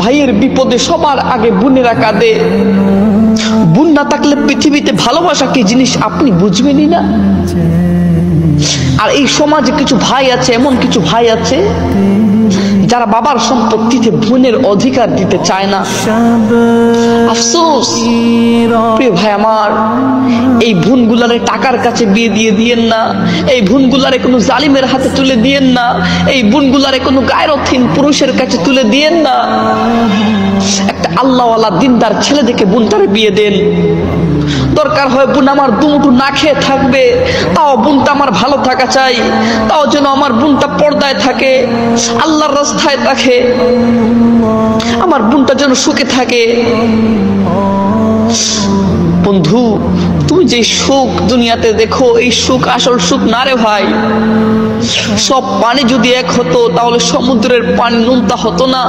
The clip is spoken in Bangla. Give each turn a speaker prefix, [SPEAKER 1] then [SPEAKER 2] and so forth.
[SPEAKER 1] ভাইয়ের বিপদে সবার আগে বোনেরা কাঁদে। বোন না থাকলে পৃথিবীতে ভালোবাসা কি জিনিস আপনি বুঝবেনই না। আর এই সমাজে কিছু ভাই আছে, এমন কিছু ভাই আছে যারা বাবার সম্পত্তিতে বোনের অধিকার দিতে চায় না। আফসোস প্রিয় ভাই আমার, এই বোনগুলারে টাকার কাছে বিয়ে দিয়ে দিয়েন না, এই বোনগুলারে কোনো জালিমের হাতে তুলে দিয়েন না, এই বোনগুলারে কোনো গায়রতহীন পুরুষের কাছে তুলে দিয়েন না। একটা আল্লাহওয়ালা দিনদার ছেলে দেখে বোনটারে বিয়ে দেন। দরকার হয় বোন আমার দুমুঠু না খেয়ে থাকবে, তাও বোনটা আমার ভালো থাকা চাই, তাও যেন আমার বোনটা পর্দায় থাকে, আল্লাহর রাস্তায় থাকে, আমার বোনটা যেন সুখে থাকে। বন্ধু, তুমি যে সুখ দুনিয়াতে দেখো, এই সুখ আসল সুখ না রে ভাই। সব পানি যদি এক হতো তাহলে সমুদ্রের পানি নুনতা হতো না।